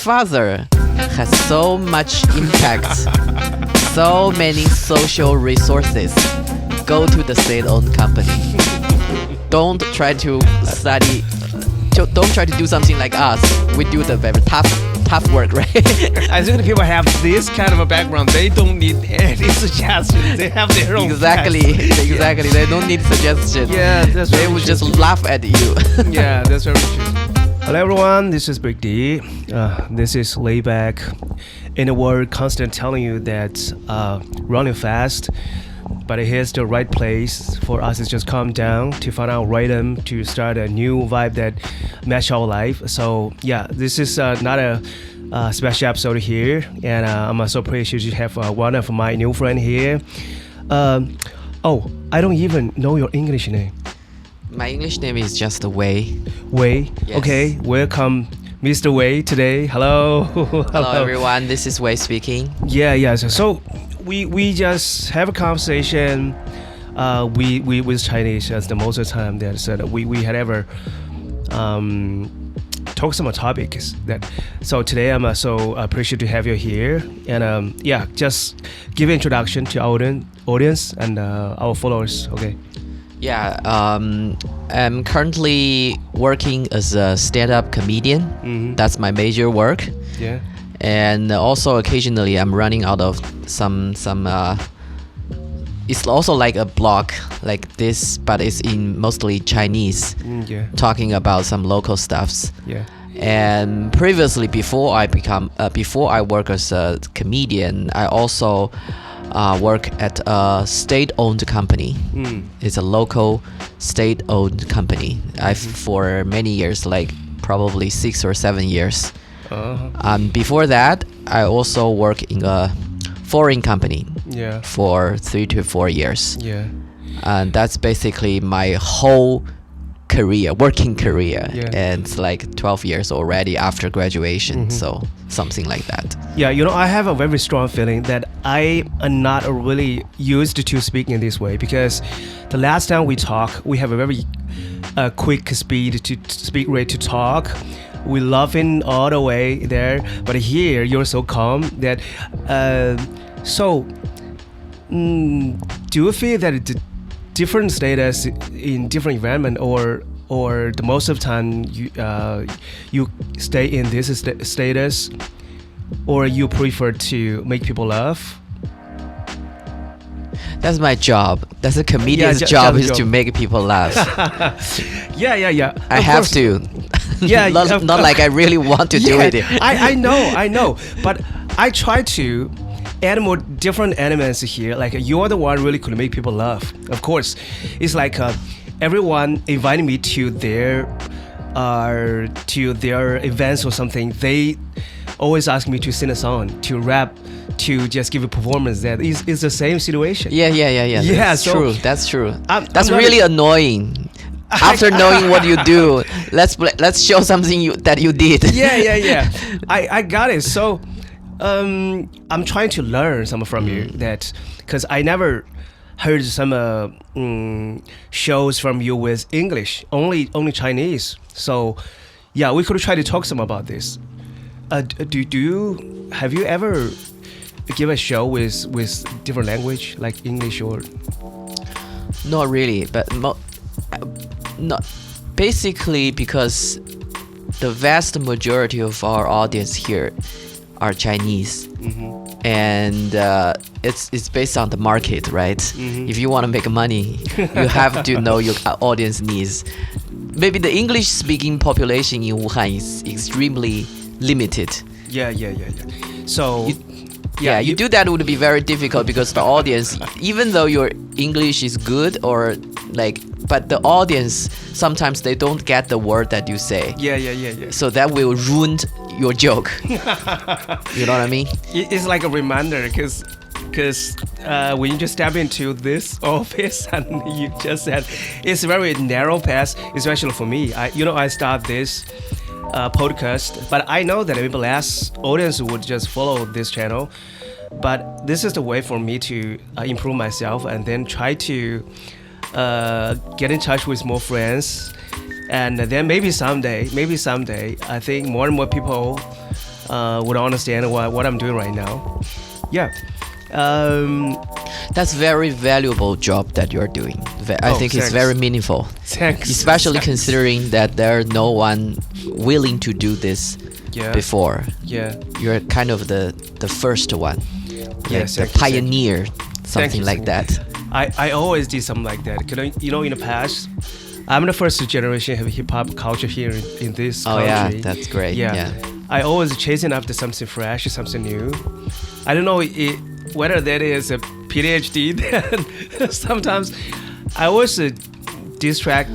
father has so much impact, so many social resources go to the state-owned company. Don't try to do something like us. We do the very tough work, right? I think the people have this kind of a background. They don't need any suggestions. They have their own Exactly. They don't need suggestions. Yeah, that's They would just laugh at you. Yeah, that's very true. Hello everyone, this is Big D. This is LayBack. In a word, constant telling you that running fast, but here's the right place for us is just calm down to find our rhythm, to start a new vibe that match our life. So yeah, this is not a special episode here, and I'm so appreciative to have one of my new friend here. Oh, I don't even know your English name. My English name is just Wei. Wei. Yes. Okay, welcome, Mr. Wei today. Hello. Hello everyone, this is Wei speaking. Yeah. So we just have a conversation. We with Chinese as the most of the time that said we had ever talk some topics that. So today I'm so appreciative to have you here, and just give an introduction to our audience and our followers. Okay. Yeah, I'm currently working as a stand-up comedian. Mm-hmm. That's my major work. Yeah. And also occasionally I'm running out of some it's also like a blog like this, but it's in mostly Chinese, talking about some local stuffs. Yeah. And previously, before I work as a comedian, I also work at a state-owned company. It's a local state-owned company. For many years, like probably 6 or 7 years. Before that, I also work in a foreign company for 3 to 4 years. Yeah. And that's basically my whole working career. Yeah. And it's like 12 years already after graduation. So something like that. Yeah, I have a very strong feeling that I am not really used to speaking in this way, because the last time we talked, we have a very quick speed to speak rate to talk. We laughing all the way there, but here you're so calm that. Do you feel that the different status in different environment, or the most of the time you stay in this status, or you prefer to make people laugh? That's my job. That's a comedian's job is to make people laugh. Yeah. I have to. Yeah, not like I really want to do it. I know. But I try to add more different elements here. Like you're the one really could make people laugh. Of course, it's like everyone invited me to their events or something. They always ask me to sing a song, to rap, to just give a performance. That is the same situation. Yeah. That's true. That's really annoying. After knowing what you do, let's show something that you did. Yeah. I got it. So I'm trying to learn some from you, that because I never heard some shows from you with English, only Chinese. So yeah, we could try to talk some about this. Have you ever give a show with different language like English or? Not really, but not basically, because the vast majority of our audience here are Chinese, and it's based on the market, right? If you want to make money, you have to know your audience needs. Maybe the English-speaking population in Wuhan is extremely limited. Yeah. So you do that would be very difficult, because the audience, even though your English is good but the audience sometimes they don't get the word that you say. Yeah. So that will ruin your joke. You know what I mean? It's like a reminder, because when you just step into this office and you just said it's a very narrow path, especially for me. I start this podcast, but I know that maybe less audience would just follow this channel. But this is the way for me to improve myself, and then try to get in touch with more friends, and then maybe someday, I think more and more people would understand what I'm doing right now. Yeah. That's very valuable job that you're doing. I think it's very meaningful. Thanks. Especially considering that there's no one willing to do this before. Yeah. You're kind of the first one. Yes, the pioneer, something like that. I always did something like that. You know, in the past, I'm the first generation of hip hop culture here in this country. Oh yeah, that's great. Yeah. I always chasing after something fresh, something new. I don't know whether that is a PhD. Then sometimes I was distracted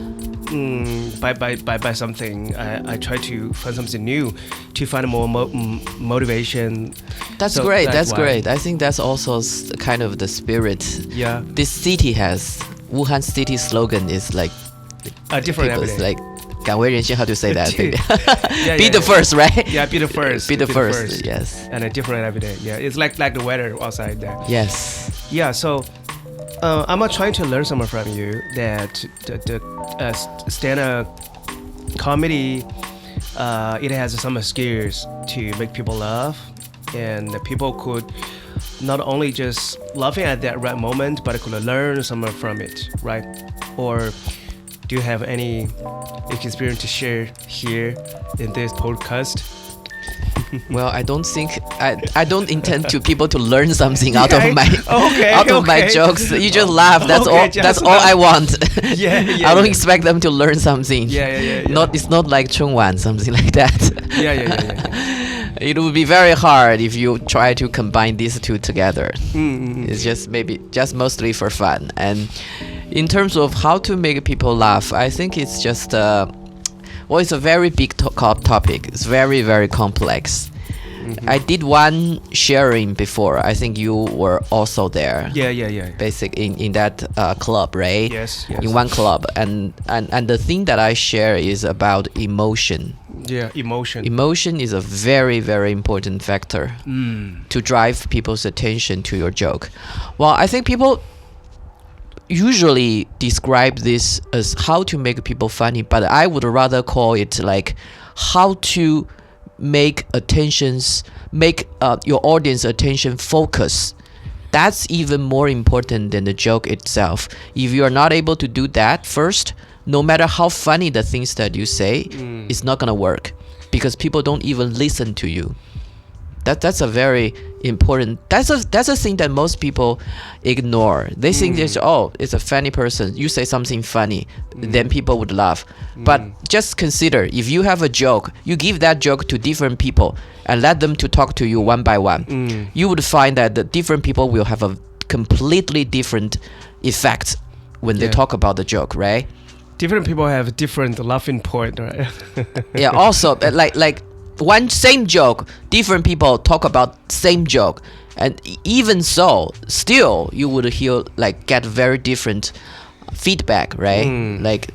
by something. I try to find something new to find more motivation. That's great. That's great. I think that's also kind of the spirit. Yeah. This city has Wuhan city slogan is like a different every day. Like 敢为人先 how to say that? Be the first, right? Yeah, be the first. Be the first. Yes. And a different every day. Yeah, it's like the weather outside there. Yes. Yeah. So, I'm trying to learn something from you that the stand-up comedy, it has some skills to make people laugh, and people could not only just laughing at that right moment, but could learn something from it, right? Or do you have any experience to share here in this podcast? Well, I don't think I don't intend to people to learn something out of my my jokes. You just laugh. That's all. That's all I want. I don't expect them to learn something. It's not like 春晚 something like that. It would be very hard if you try to combine these two together. It's just mostly for fun. And in terms of how to make people laugh, I think it's just it's a very big topic. It's very, very complex. I did one sharing before. I think you were also there. Yeah. Basic in that club, right? Yes. In one club, and the thing that I share is about emotion. Yeah, emotion. Emotion is a very, very important factor to drive people's attention to your joke. Well, I think people usually describe this as how to make people funny, but I would rather call it like how to make your audience attention focus. That's even more important than the joke itself. If you are not able to do that first, no matter how funny the things that you say, it's not gonna work because people don't even listen to you. That's a very important. That's a thing that most people ignore. They think it's a funny person. You say something funny, then people would laugh. But just consider if you have a joke, you give that joke to different people and let them to talk to you one by one. You would find that the different people will have a completely different effect when they talk about the joke, right? Different people have different laughing point, right? Yeah. Also, like. One same joke, different people talk about same joke, and even so, still you would hear get very different feedback, right? Like,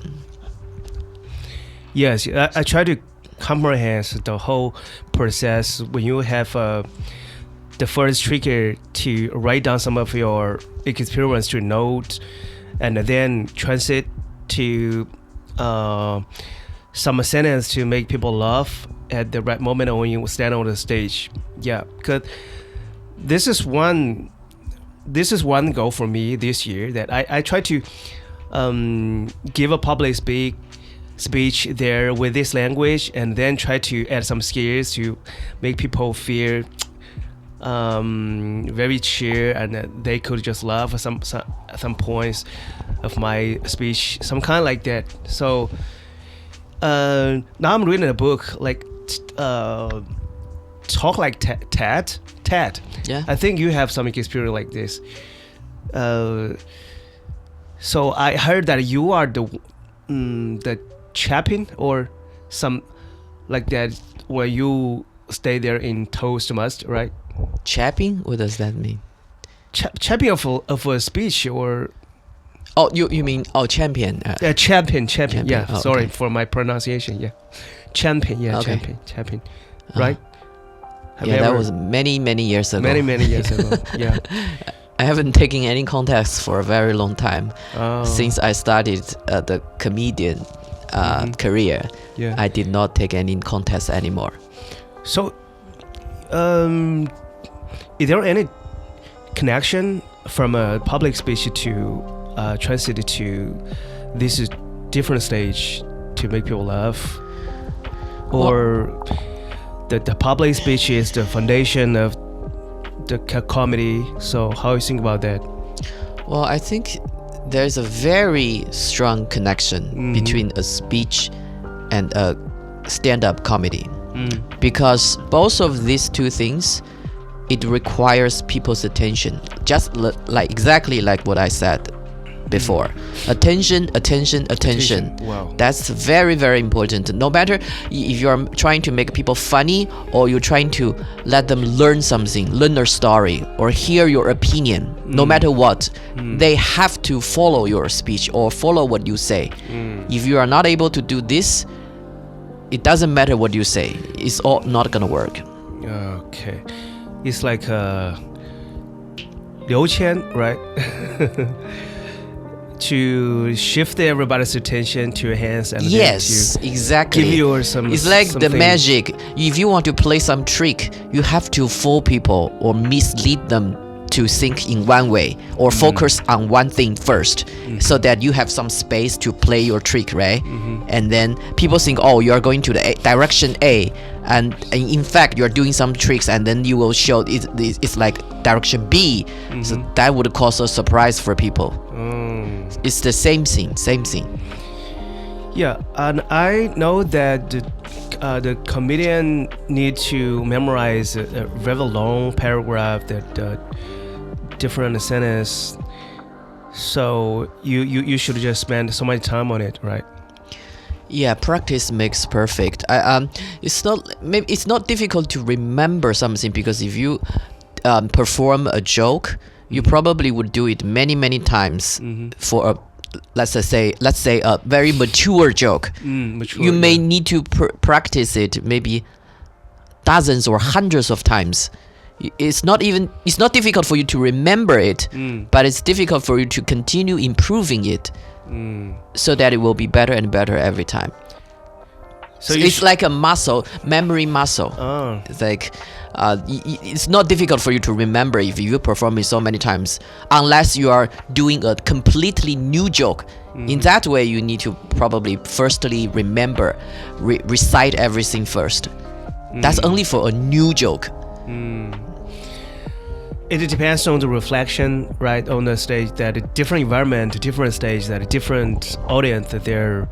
yes, I try to comprehend the whole process when you have the first trigger to write down some of your experience to note, and then translate to some sentence to make people laugh at the right moment when you stand on the stage. Yeah, because this is one goal for me this year, that I try to give a public speech there with this language, and then try to add some skills to make people feel very chill, and they could just laugh at some points of my speech, some kind like that. So now I'm reading a book talk like Ted. Yeah. I think you have some experience like this. So I heard that you are the champion or some like that where you stay there in Toastmasters, right? Chapping? What does that mean? Champion of a speech or... Oh, you mean champion? Champion. Yeah, Oh, sorry okay. for my pronunciation. Yeah, champion. Yeah, Okay. champion. Right? That was many years ago. Many years ago. Yeah. I haven't taken any contests for a very long time. Since I started the comedian career. Yeah. I did not take any contests anymore. So Is there any connection from a public speech to transit to this is different stage to make people laugh, or the public speech is the foundation of the comedy? So how you think about that? Well, I think there's a very strong connection between a speech and a stand-up comedy, because both of these two things, it requires people's attention, just exactly like what I said before. Attention. Wow. That's very, very important. No matter if you're trying to make people funny, or you're trying to let them learn something, learn a story, or hear your opinion, no matter what, they have to follow your speech or follow what you say. If you are not able to do this, it doesn't matter what you say. It's all not gonna work. Okay. It's like 刘谦, right? To shift everybody's attention to your hands and yes, to exactly. give you some. It's like something. the magic. If you want to play some trick, you have to fool people or mislead them to think in one way or focus on one thing first, so that you have some space to play your trick, right? And then people think, oh, you are going to the direction A, and in fact you're doing some tricks, and then you will show it's like direction B. So that would cause a surprise for people. It's the same thing. Yeah, and I know that the comedian need to memorize a very long paragraph that different sentences. So you should just spend so much time on it, right? Yeah, practice makes perfect. It's not difficult to remember something, because if you perform a joke, you probably would do it many times for a let's say a very mature joke. You may need to practice it maybe dozens or hundreds of times. It's not difficult for you to remember it, but it's difficult for you to continue improving it, so that it will be better and better every time. So it's like a muscle, memory muscle. It's like it's not difficult for you to remember if you perform it so many times, unless you are doing a completely new joke. In that way, you need to probably firstly remember, recite everything first. That's only for a new joke. It depends on the reflection, right, on the stage, that a different environment, different stage, that a different audience that they're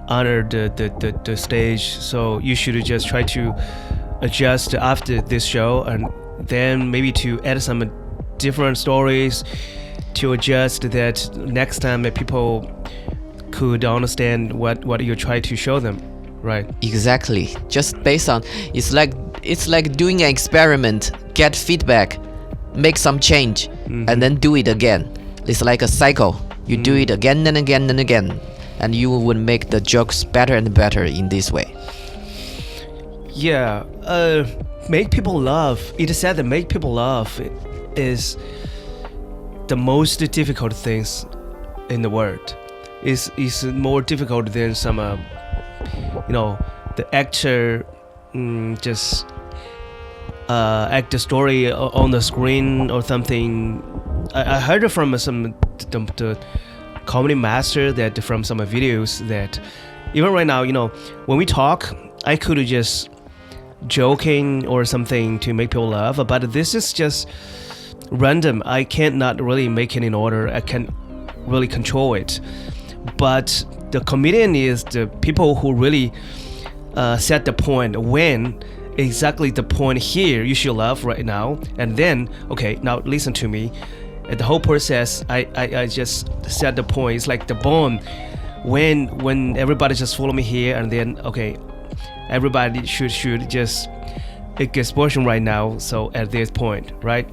under the stage. So you should just try to adjust after this show, and then maybe to add some different stories to adjust that next time that people could understand what you try to show them, right? Exactly. Just based on it's like doing an experiment, get feedback, make some change, and then do it again. It's like a cycle. You do it again and again and again, and you would make the jokes better and better in this way. Yeah, make people laugh. It is said that make people laugh is the most difficult things in the world. Is more difficult than some, the actor just act the story on the screen or something. I heard it from the comedy master that from some videos that even right now, when we talk, I could just joking or something to make people laugh, but this is just random. I can't not really make it in order. I can't really control it. But the comedian is the people who really set the point, when exactly the point here you should laugh right now, and then okay, now listen to me. At the whole process, I just set the point. It's like the bomb. When everybody just follow me here, and then okay, everybody should just explosion right now. So at this point, right?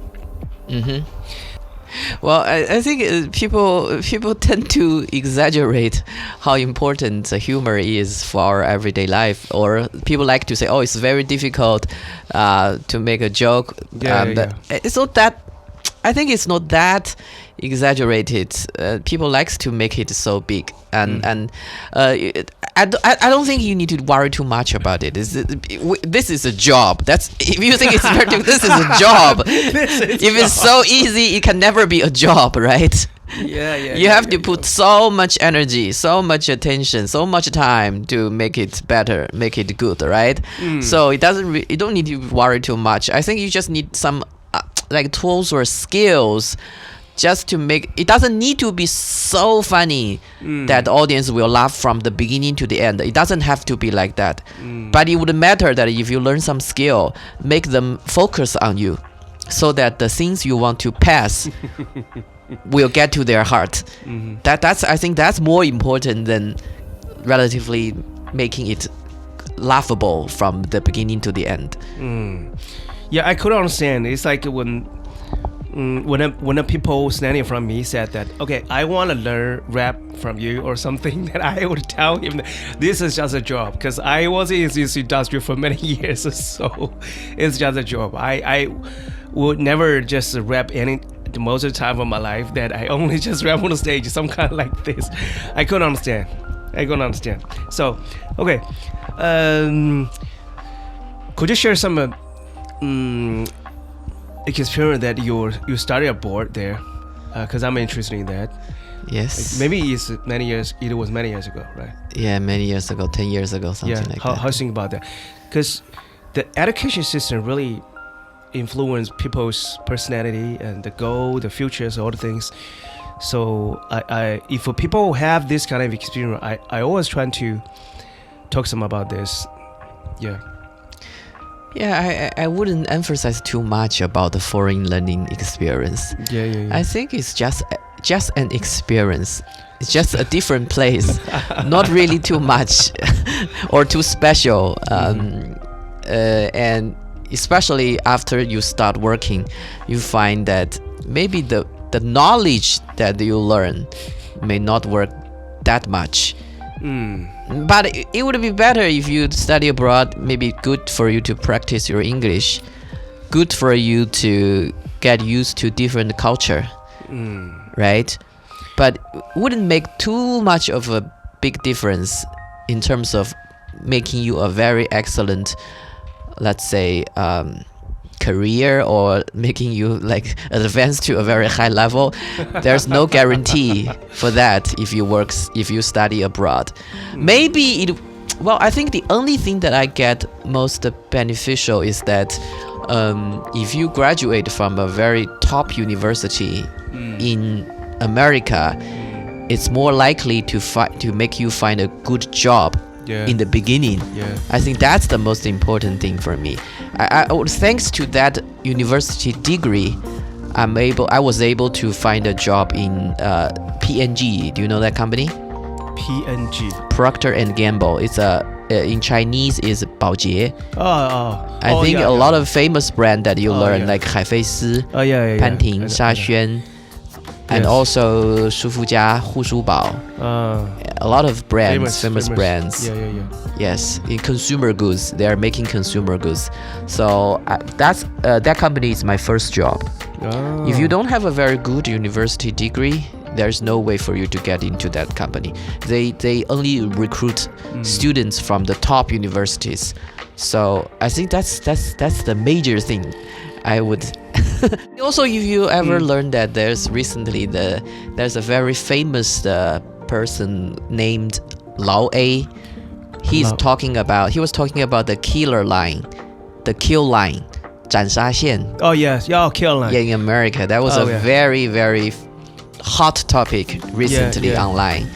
Well, I think people tend to exaggerate how important humor is for our everyday life, or people like to say, "Oh, it's very difficult to make a joke." But it's not that I think it's not that exaggerated. People likes to make it so big, and I don't think you need to worry too much about it. This is a job. That's if you think it's very this is a job. If it's so easy, it can never be a job, right? You have to put so much energy, so much attention, so much time to make it better, make it good, right? So you don't need to worry too much. I think you just need some like tools or skills just to make it. Doesn't need to be so funny that the audience will laugh from the beginning to the end. It doesn't have to be like that. But it would matter that if you learn some skill, make them focus on you, so that the things you want to pass will get to their heart. That's I think that's more important than relatively making it laughable from the beginning to the end. Yeah, I could understand. It's like when a people standing from me said that, okay, I want to learn rap from you or something, that I would tell him that this is just a job, because I was in this industry for many years, so it's just a job. I would never just rap most of the time of my life, that I only just rap on the stage, some kind of like this. I couldn't understand. So, okay, could you share some experience that you studied abroad there? Because I'm interested in that. Yes. Like maybe it was many years ago, right? Yeah, many years ago, 10 years ago, something like that. How you think about that? Because the education system really influence people's personality and the goal, the futures, all the things. So if people have this kind of experience, I always try to talk to them about this. Yeah, I wouldn't emphasize too much about the foreign learning experience. Yeah. I think it's just an experience. It's just a different place, not really too much or too special. And especially after you start working, you find that maybe the knowledge that you learn may not work that much. But it would be better if you study abroad. Maybe good for you to practice your English, good for you to get used to different culture, right? But wouldn't make too much of a big difference in terms of making you a very excellent, let's say, career, or making you like advance to a very high level. There's no guarantee for that if you study abroad. Maybe I think the only thing that I get most beneficial is that if you graduate from a very top university in America, it's more likely to make you find a good job in the beginning. I think that's the most important thing for me. Thanks to that university degree, I was able to find a job in P&G. Do you know that company? P&G. Procter and Gamble. It's in Chinese is 宝洁. I think a lot of famous brand that you learn like 海飞丝, 潘婷, 沙宣, and also 舒肤佳, 护舒宝. A lot of brands, famous brands. Yes, in consumer goods, they are making consumer goods. So that company is my first job. If you don't have a very good university degree, there's no way for you to get into that company. They only recruit students from the top universities. So I think that's the major thing. I would. Also, if you ever learned that there's a very famous person named Lao A. He was talking about the killer line, the kill line, 斩杀线. Oh yes, kill line. Yeah, in America, that was very, very hot topic recently online.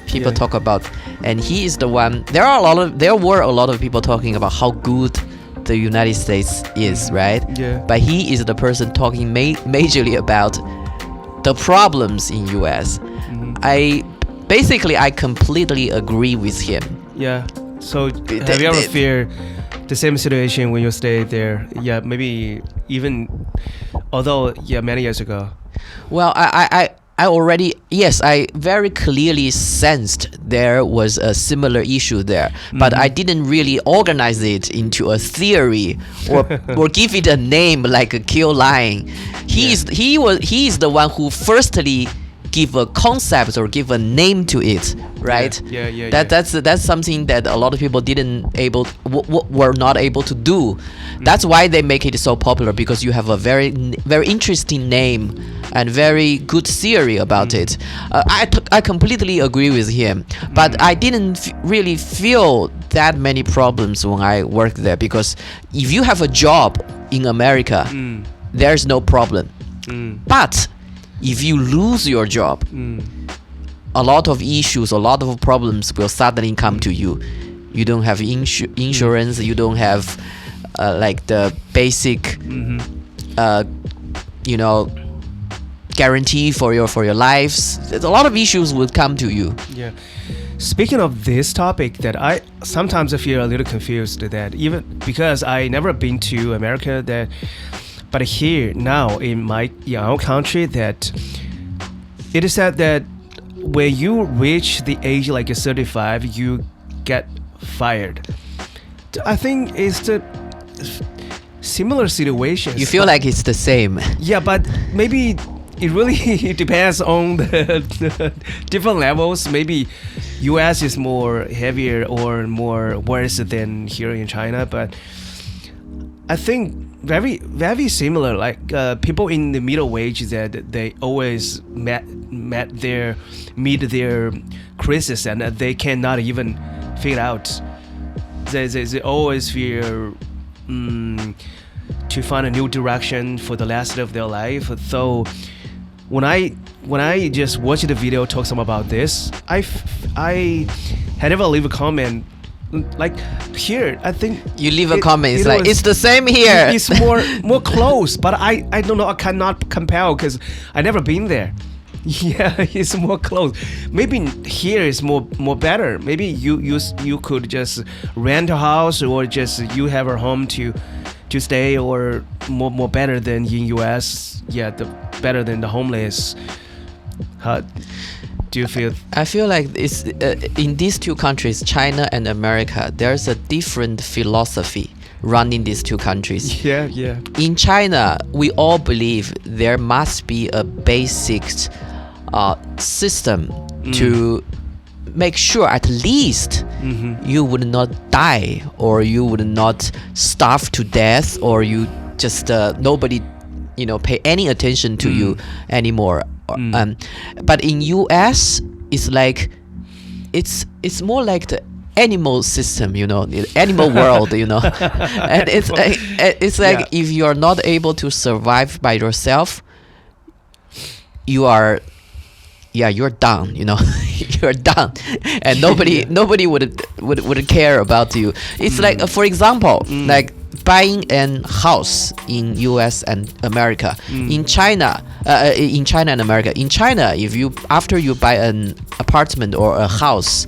People talk about, and he is the one. There were a lot of people talking about how good the United States is, right? But he is the person talking majorly about the problems in US. I completely agree with him. So have you ever feared the same situation when you stayed there? Maybe even, although many years ago. Well, I very clearly sensed there was a similar issue there, but I didn't really organize it into a theory or give it a name like a kill line. He is the one who firstly give a concept or give a name to it, right? That's something that a lot of people were not able to do. That's why they make it so popular, because you have a very very interesting name and very good theory about it. I completely agree with him, but I didn't really feel that many problems when I worked there, because if you have a job in America, there's no problem. But if you lose your job, a lot of issues, a lot of problems will suddenly come to you. You don't have insurance, you don't have like the basic guarantee for your lives. A lot of issues will come to you. Yeah. Speaking of this topic, that I sometimes feel a little confused, that even because I never been to America, but here now in my own country, that it is said that when you reach the age like 35, you get fired. I think it's the similar situation. You feel like it's the same. Yeah, but maybe it really depends on the different levels. Maybe US is more heavier or more worse than here in China, but I think very very similar. Like people in the middle wage, that they always meet their crisis, and they cannot even figure out. They always fear to find a new direction for the rest of their life. So when I just watched the video talks about this, I had never leave a comment. Like here, I think you leave a comment. It's like, it's the same here. It's more close, but I don't know. I cannot compare because I never been there. Yeah, it's more close. Maybe here is more better. Maybe you could just rent a house, or just you have a home to stay, or more better than in US. Yeah, better than the homeless. How do you feel? I feel like it's in these two countries, China and America, there's a different philosophy running these two countries. Yeah. In China, we all believe there must be a basic system to make sure at least you would not die, or you would not starve to death, or you just nobody pay any attention to you anymore. But in US, it's like it's more like the animal system, the animal world, and it's like if you're not able to survive by yourself, you're done, you're done, and nobody would care about you. It's like for example, like buying a house in US and America. In China and America. In China, after you buy an apartment or a house,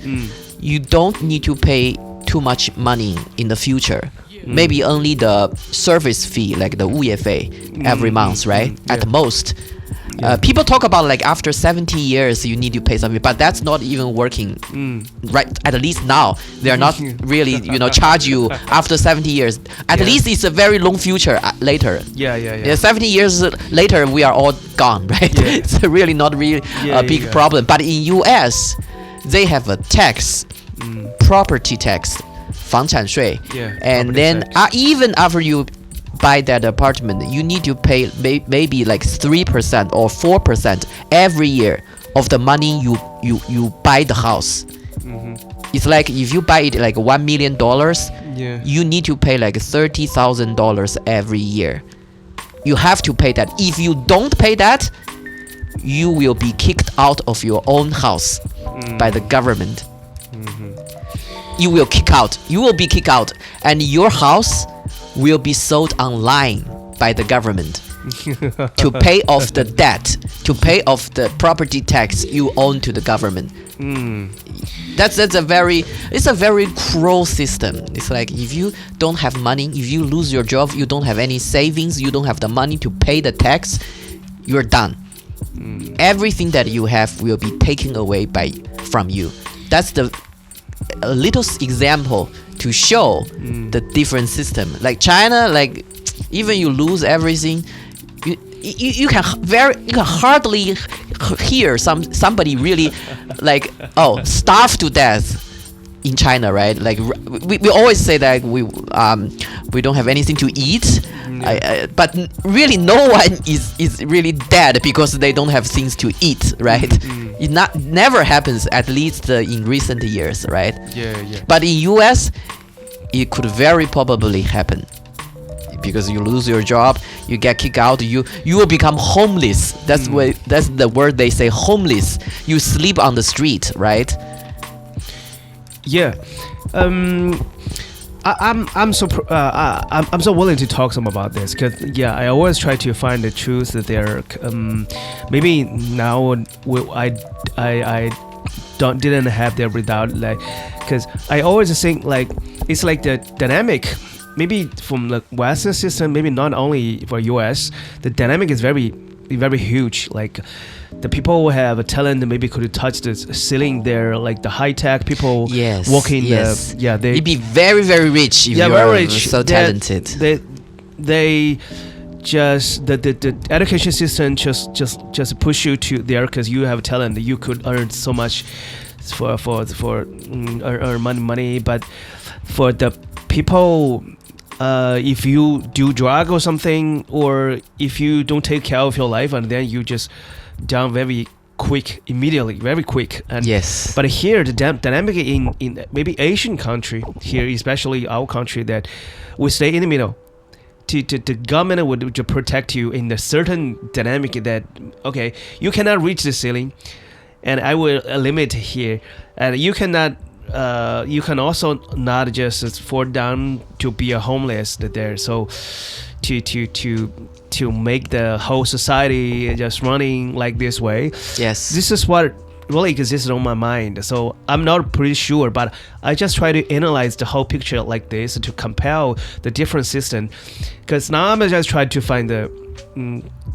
you don't need to pay too much money in the future. Maybe only the service fee, like the 物业费 every month, right? At most. People talk about like after 70 years you need to pay something, but that's not even working. Right, at least now they're not really charge you after 70 years. At least it's a very long future later. 70 years later we are all gone, right? It's really not really a big problem. But in US, they have a tax, property tax, 房产税, and then even after you buy that apartment, you need to pay maybe like 3% or 4% every year of the money you buy the house. It's like if you buy it like $1 million, you need to pay like $30,000 every year. You have to pay that. If you don't pay that, you will be kicked out of your own house by the government. You will be kicked out, and your house will be sold online by the government to pay off the debt, to pay off the property tax you own to the government. It's a very cruel system. It's like if you don't have money, if you lose your job, you don't have any savings, you don't have the money to pay the tax, you're done. everything that you have will be taken away from you. That's a little example to show the different system. Like China, like even you lose everything, you can hardly hear somebody really like starve to death in China, right? Like we always say that we don't have anything to eat, but really no one is really dead because they don't have things to eat, right? It never happens, at least in recent years, right? Yeah. But in US, it could very probably happen. Because you lose your job, you get kicked out, you will become homeless. That's the word they say, homeless. You sleep on the street, right? Yeah. I'm so willing to talk some about this because I always try to find the truth that there. Maybe now I didn't have that without, like, because I always think like it's like the dynamic. Maybe from the Western system, maybe not only for US, the dynamic is very, very huge. Like the people who have a talent maybe could touch the ceiling there, like the high tech people walking. They'd be very, very rich if you're so talented. They just the education system just push you to there because you have talent. You could earn so much for earn money, but for the people. If you do drug or something, or if you don't take care of your life, and then you just down very quick, immediately, very quick. And but here the dynamic in maybe Asian country here, especially our country, that we stay in the middle. The government would protect you in a certain dynamic that okay, you cannot reach the ceiling, and I will limit here, and you cannot. You can also not just fall down to be a homeless there. So to make the whole society just running like this way. Yes. This is what really exists on my mind. So I'm not pretty sure, but I just try to analyze the whole picture like this to compare the different system. Because now I'm just trying to find the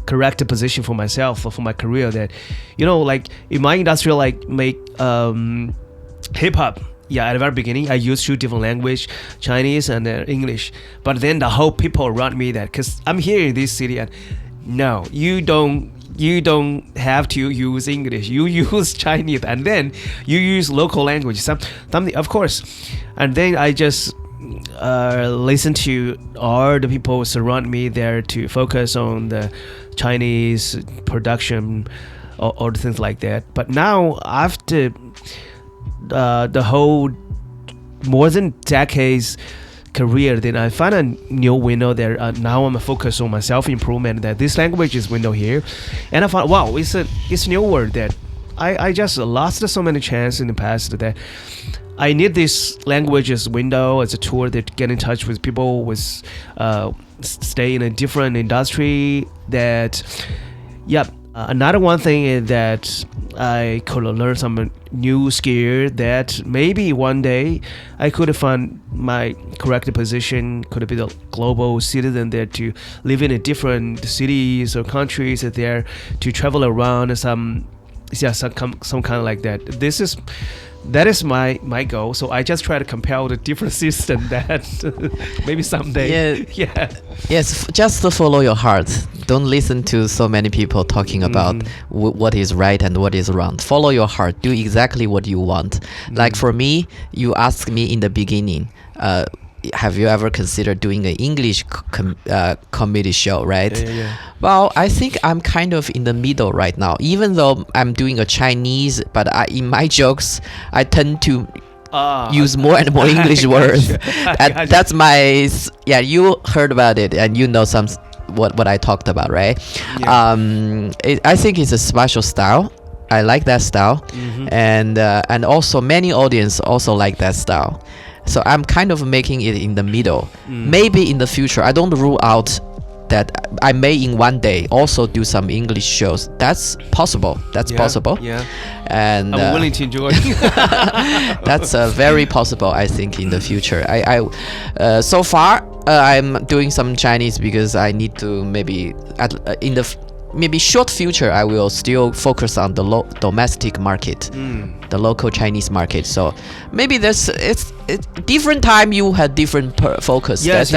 correct position for myself, for my career, that, you know, like in my industry, like make hip-hop. At the very beginning I used 2 different language, Chinese and English, but then the whole people around me that, because I'm here in this city, and no, you don't have to use English, you use Chinese, and then you use local language, something, of course. And then I just listen to all the people surround me there to focus on the Chinese production or things like that. But now after the whole more than decades career, then I find a new window there. Now I'm focused on my self-improvement, that this language is window here, and I found, wow, it's a new word that I just lost so many chances in the past, that I need this language as window, as a tool that get in touch with people, with stay in a different industry. That another one thing is that I could learn some new skill that maybe one day I could find my correct position, could be the global citizen there, to live in a different cities or countries there, to travel around some kind of like that. That is my goal. So I just try to compare the different system that maybe someday. Yes, just follow your heart. Don't listen to so many people talking about what is right and what is wrong. Follow your heart. Do exactly what you want. Like for me, you asked me in the beginning, have you ever considered doing an English comedy show, right? Yeah. Well, I think I'm kind of in the middle right now. Even though I'm doing a Chinese, but in my jokes, I tend to use more and more English words. That's my... Yeah, you heard about it and you know what I talked about, right? I think it's a special style. I like that style. And also many audience also like that style. So I'm kind of making it in the middle. Maybe in the future, I don't rule out that I may in one day also do some English shows. That's possible. Possible. Yeah. And I'm willing to enjoy. That's very possible, I think, in the future. So far, I'm doing some Chinese because I need to maybe maybe short future, I will still focus on the domestic market, the local Chinese market. So maybe it's different time you had different focus. Yes,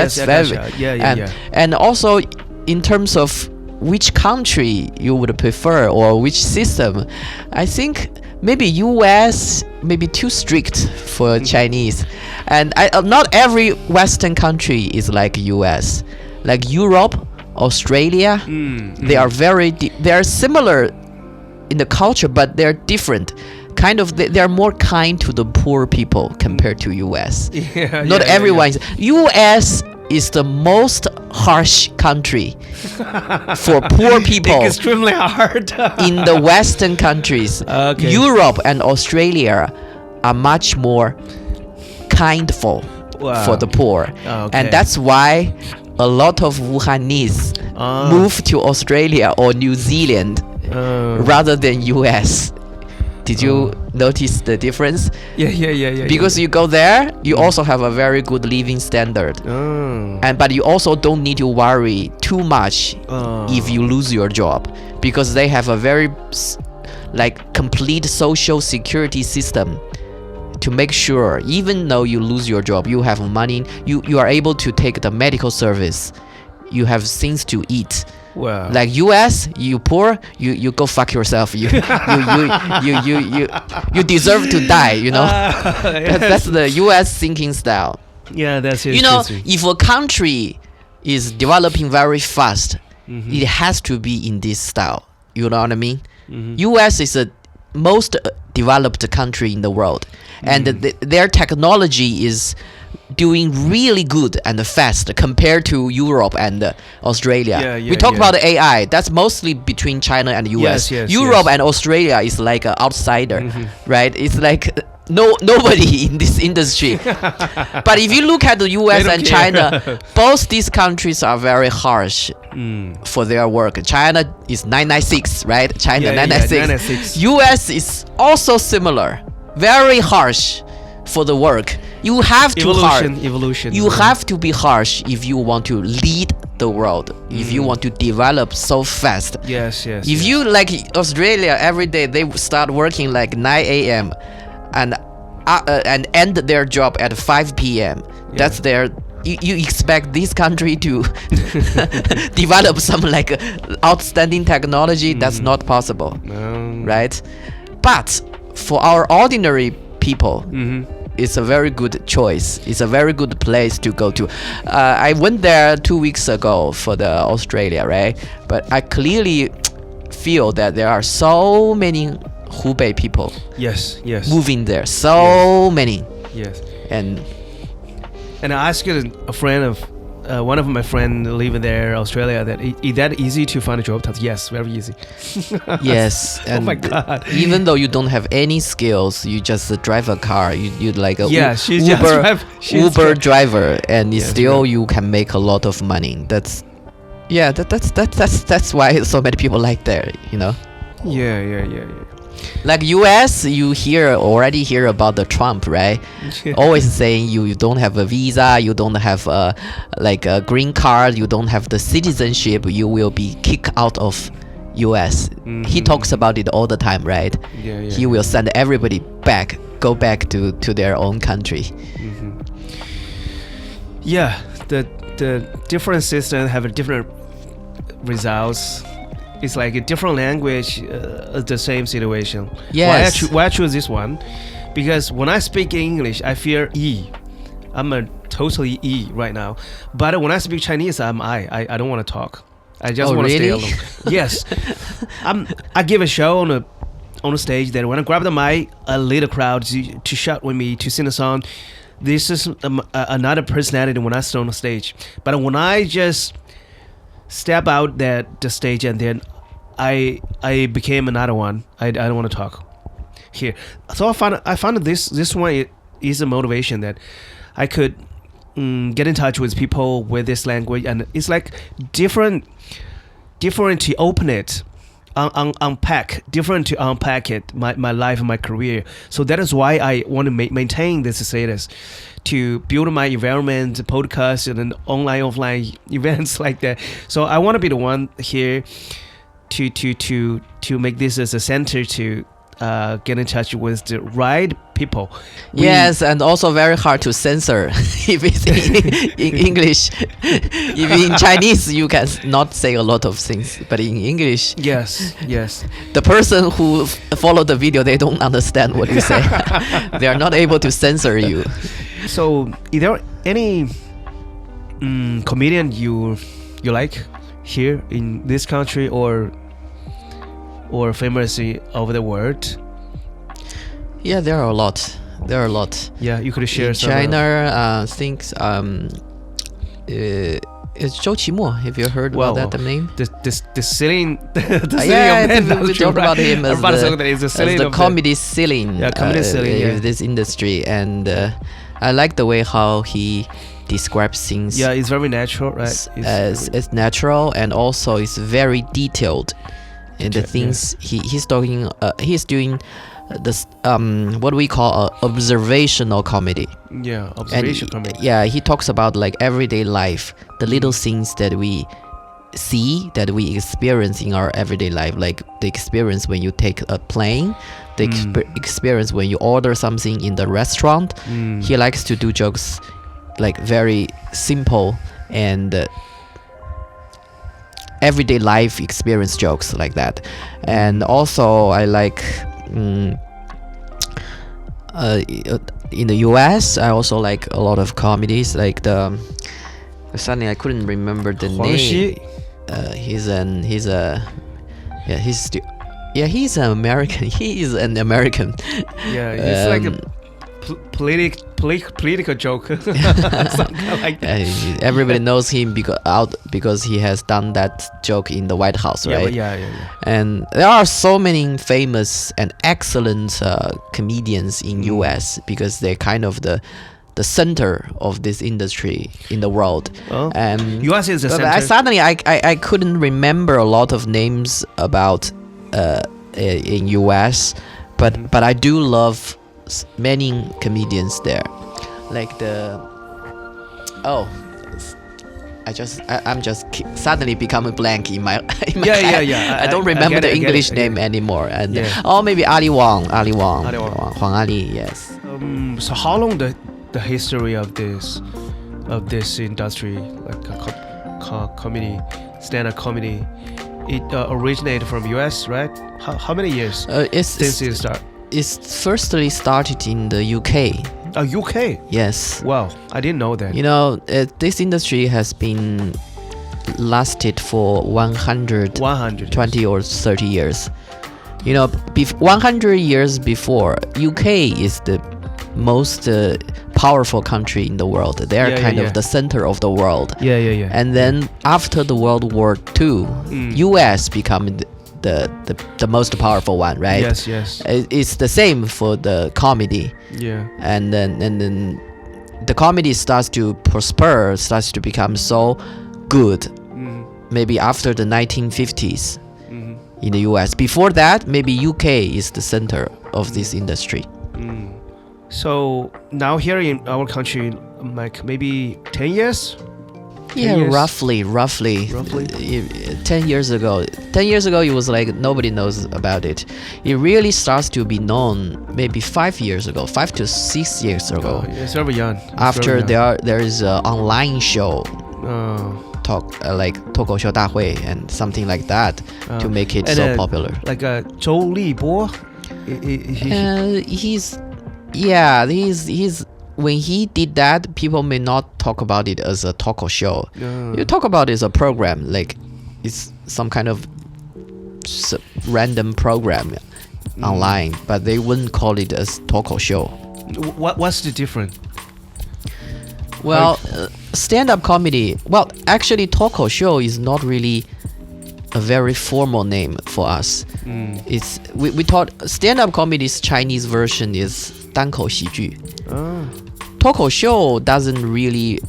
And also in terms of which country you would prefer or which system, I think maybe US maybe too strict for Chinese, and not every Western country is like US, like Europe, Australia. They are they are similar in the culture, but they're different. Kind of, they are more kind to the poor people compared to US. Not everyone. US is the most harsh country for poor people. Extremely hard. In the Western countries, Europe and Australia are much more kindful for the poor. And that's why a lot of Wuhanese move to Australia or New Zealand rather than US. Did you notice the difference? Yeah. Because you go there, you also have a very good living standard. But you also don't need to worry too much if you lose your job, because they have a very complete social security system to make sure even though you lose your job, you have money, you are able to take the medical service, you have things to eat. Wow. Like US, you poor, you go fuck yourself. You deserve to die. You know, that's the US thinking style. Yeah, that's it. You know, if a country is developing very fast, it has to be in this style. You know what I mean? US is the most developed country in the world, and their technology is doing really good and fast compared to Europe and Australia. We talk about AI. That's mostly between China and US. Europe and Australia is like an outsider, right? It's like nobody in this industry. But if you look at the US and China, both these countries are very harsh for their work. China is 996, right? China 996. US is also similar, very harsh for the work. You have to evolution. You have to be harsh if you want to lead the world. If you want to develop so fast. Yes. If you like Australia, every day they start working like 9 a.m. and end their job at 5 p.m. That's their. You expect this country to develop some like outstanding technology? That's not possible, right? But for our ordinary people, it's a very good choice. It's a very good place to go to. I went there 2 weeks ago for the Australia, right? But I clearly feel that there are so many Hubei people. Yes. Moving there, so many. Yes. And I asked a friend of one of my friends living there, Australia, that is that easy to find a job? Yes, very easy. Yes. Oh my God. Even though you don't have any skills, you just drive a car. You like a Uber driver, and you can make a lot of money. That's why so many people like there. You know. Yeah. Like US, you already hear about the Trump, right? Always saying you don't have a visa, you don't have a green card, you don't have the citizenship, you will be kicked out of US. He talks about it all the time, right? He will send everybody go back to their own country. Yeah, the different systems have different results. It's like a different language, the same situation. Yes. Why I choose this one? Because when I speak English, I feel E. I'm a totally E right now. But when I speak Chinese, I'm I don't want to talk. I just want to stay alone. Yes. I give a show on a stage that when I grab the mic, I lead a crowd to shout with me, to sing a song. This is another personality when I stand on the stage. But when I just step out the stage and then I became another one. I don't want to talk here. So I found this one is a motivation that I could get in touch with people with this language, and it's like different to open it, unpack it, my life and my career. So that is why I want to maintain this status, to build my environment, podcast, and then online offline events like that. So I want to be the one here to make this as a center to get in touch with the right people. Yes, and also very hard to censor if it's in English. If in Chinese, you can not say a lot of things, but in English, Yes. the person who follow the video, they don't understand what you say. They are not able to censor you. So, is there any comedian you like here in this country or famous over the world? Yeah, there are a lot. Yeah, you could share In some. China, I think it's Zhou Qimo. Have you heard about that name? The ceiling, the Yeah, ceiling of we talk about him as the comedy ceiling. Yeah, comedy ceiling, yeah. Of this industry, and I like the way how he describes things. Yeah, it's very natural, right? It's natural, and also it's very detailed in the things he's talking. He's doing this what we call observational comedy. Yeah, observation comedy. Yeah, he talks about like everyday life, the little things that we see, that we experience in our everyday life, like the experience when you take a plane, the experience when you order something in the restaurant. He likes to do jokes like very simple and everyday life experience jokes like that. And also I like in the US, I also like a lot of comedies, like suddenly I couldn't remember the name. He's an American. He is an American. Yeah, it's like a political joke. Something like that. Everybody knows him because he has done that joke in the White House, right? Yeah. And there are so many famous and excellent comedians in US because they're kind of the center of this industry in the world. US is the center. I couldn't remember a lot of names about in US, but I do love many comedians there, like I'm just suddenly becoming blank in my yeah. I don't remember the English name anymore, and maybe Ali Wong, Huang Ali. Yes. So how long the history of this industry, like comedy, stand-up comedy, it originated from US, right? How many years since it started? It's firstly started in the UK. UK? Yes. Wow, I didn't know that. You know, this industry has been lasted for 120 or 30 years. You know, 100 years before, UK is the most powerful country in the world. They're kind of the center of the world. Yeah. And then after the World War II, US become the most powerful one, right? Yes. It's the same for the comedy. Yeah. And then the comedy starts to prosper, starts to become so good. Maybe after the 1950s in the US. Before that, maybe UK is the center of this industry. So now here in our country, like maybe 10 years? Yeah, roughly. 10 years ago. 10 years ago, it was like nobody knows about it. It really starts to be known maybe 5 years ago, 5 to 6 years ago. Oh, it's very young. After there is an online show, like 脱口秀大会 and something like that to make it so popular. Like Zhou Libo? He's when he did that, people may not talk about it as a talk show. You talk about it as a program, like it's some kind of random program online, but they wouldn't call it as talk show. What's the difference? Well, stand-up comedy. Well, actually, talk show is not really a very formal name for us. It's we thought stand-up comedy's Chinese version is 单口喜剧. Talk show doesn't really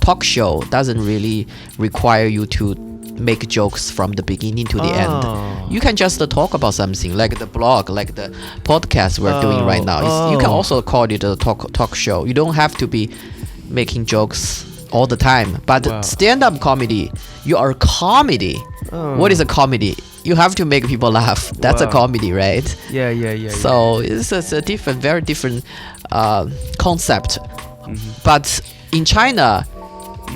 require you to make jokes from the beginning to the end. You can just talk about something, like the blog, like the podcast we're doing right now. You can also call it a talk show. You don't have to be making jokes all the time. But stand-up comedy, you are comedy. What is a comedy? you have to make people laugh. That's a comedy, right? Yeah. So it's a different, very different concept. But in China,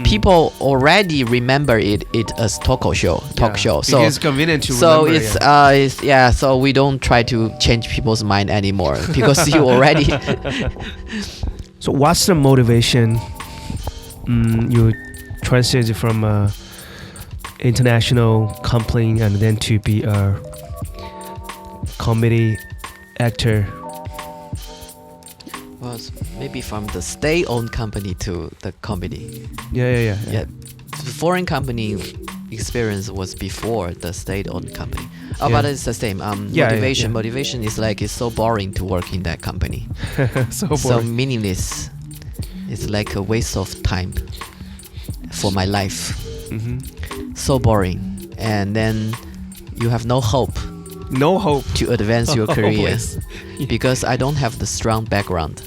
people already remember it as talk show. So it's convenient to so remember. So we don't try to change people's mind anymore because you already. So what's the motivation? You transited from a international company and then to be a comedy actor. Well, maybe from the state-owned company to the comedy. Yeah. The foreign company experience was before the state-owned company. But it's the same. Motivation is like it's so boring to work in that company. So meaningless. It's like a waste of time for my life. So boring, and then you have no hope to advance your career because I don't have the strong background.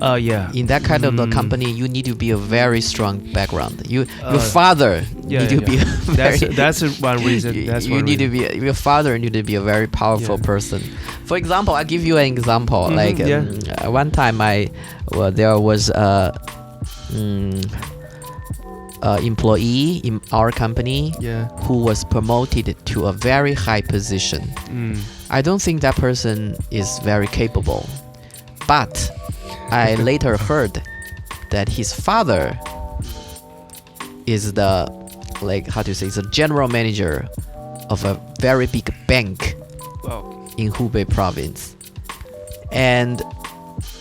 In that kind of the company, you need to be a very strong background. Your father need to be that's one reason. Your father need to be a very powerful person. For example, I'll give you an example. One time there was employee in our company who was promoted to a very high position. I don't think that person is very capable, but I later heard that his father is the general manager of a very big bank in Hubei province. And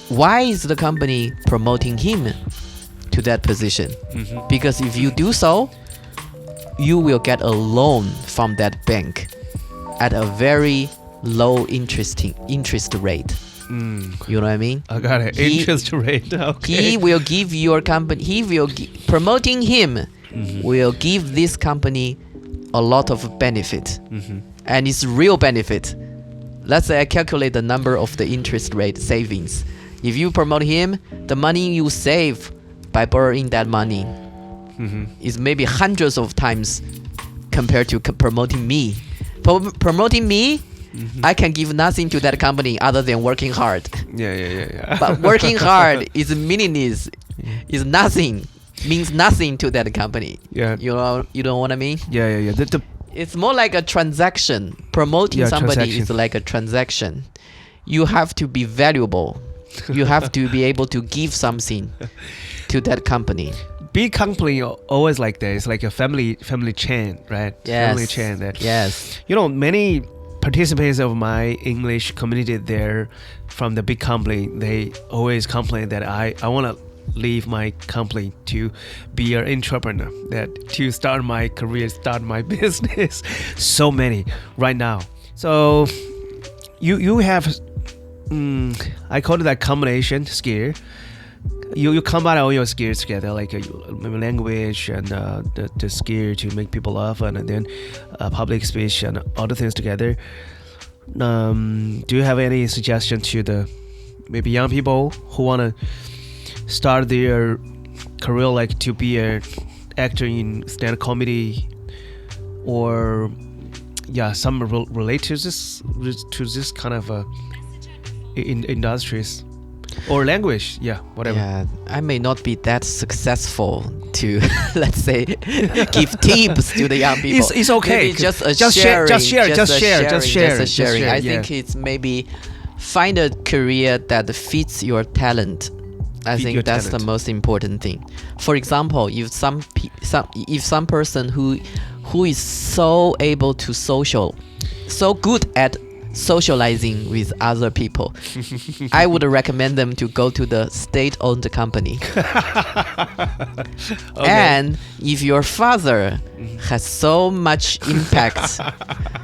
why is the company promoting him to that position? Because if you do so, you will get a loan from that bank at a very low interest rate. You know what I mean? I got it. Interest rate. Okay. He will give your company. Promoting him will give this company a lot of benefit, and it's real benefit. Let's say I calculate the number of the interest rate savings. If you promote him, the money you save by borrowing that money is maybe hundreds of times compared to promoting me. Promoting me, I can give nothing to that company other than working hard. Yeah. But working hard is meaningless. Is nothing. Means nothing to that company. Yeah. You know what I mean? Yeah. It's more like a transaction. Promoting somebody is like a transaction. You have to be valuable. You have to be able to give something to that company. Big company always like that. It's like a family chain, right? Yes. Family chain. Yes. Many participants of my English community there from the big company, they always complain that I want to leave my company to be an entrepreneur, that to start my career, start my business. So many right now. So you have I call it that combination skill. You combine all your skills together, like language and the skill to make people laugh, and then public speech and other things together. Do you have any suggestion to the maybe young people who want to start their career, like to be an actor in stand-up comedy, or some relate to this kind of industries or language, whatever. Yeah, I may not be that successful to let's say give tips to the young people. It's okay. Maybe just share. I think it's maybe find a career that fits your talent. I think that's the most important thing. For example, if some person who is so able to so good at socializing with other people, I would recommend them to go to the state-owned company. Okay. And if your father has so much impact,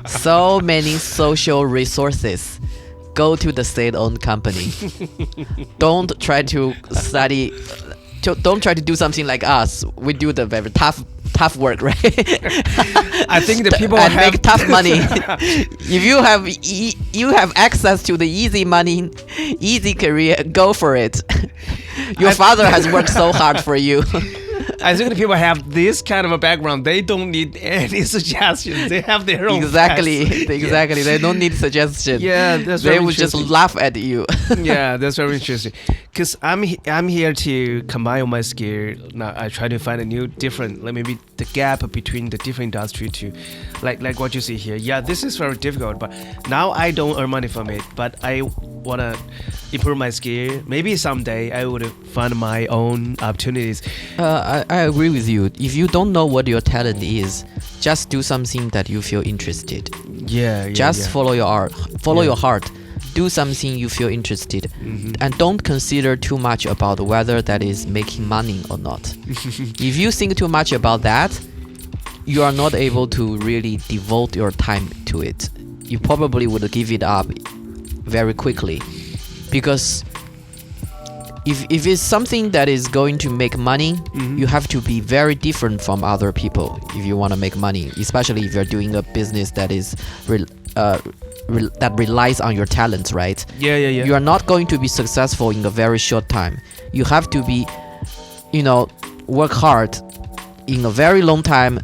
so many social resources, go to the state-owned company. Don't try to study. Don't try to do something like us. We do the very tough work, right? I think the people make tough money. If you have access to the easy money, easy career, go for it. Your father has worked so hard for you. I think the people have this kind of a background. They don't need any suggestions. They have their own. Exactly. Yeah. They don't need suggestion. Yeah, that's they very would just interesting. laugh at you. Yeah, that's very interesting. Because I'm here to combine my skill. Now I try to find a new different, like maybe the gap between the different industry to, like what you see here. Yeah, this is very difficult. But now I don't earn money from it. But I wanna improve my skill. Maybe someday I would find my own opportunities. I agree with you. If you don't know what your talent is, just do something that you feel interested. Yeah. Just follow your art. Follow your heart. Do something you feel interested. And don't consider too much about whether that is making money or not. If you think too much about that, you are not able to really devote your time to it. You probably would give it up very quickly. Because if it's something that is going to make money, you have to be very different from other people if you want to make money, especially if you're doing a business that is that relies on your talents, right? Yeah. You are not going to be successful in a very short time. You have to be, work hard in a very long time,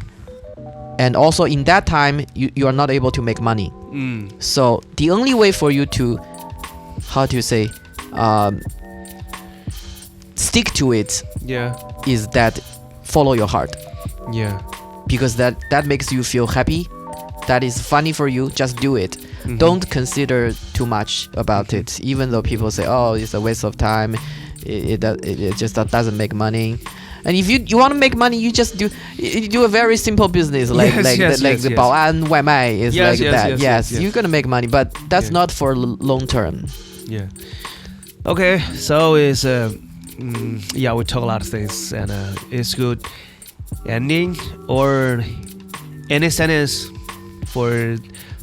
and also in that time you are not able to make money. So the only way for you to, stick to it, is that follow your heart. Yeah. Because that makes you feel happy, that is funny for you, just do it. Don't consider too much about it, even though people say, oh, it's a waste of time, it just doesn't make money. And if you want to make money, you just do a very simple business, like the 保安外卖 is like that. Yes, you're gonna make money, but that's not for long term. Yeah. Okay, so it's we talk a lot of things, and it's good ending or any sentence for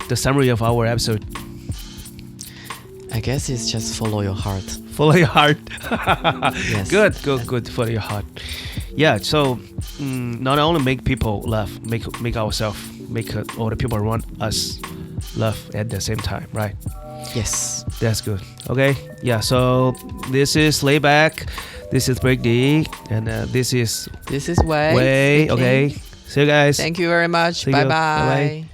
the summary of our episode. I guess it's just follow your heart. Follow your heart. Yes. Good. Follow your heart. Yeah. So not only make people laugh, make ourselves, make all the people around us laugh at the same time, right? Yes. That's good. Okay. Yeah. So this is LayBack. This is Break D, and this is Wei. Okay. See you guys. Thank you very much. See you. Bye Bye-bye. bye.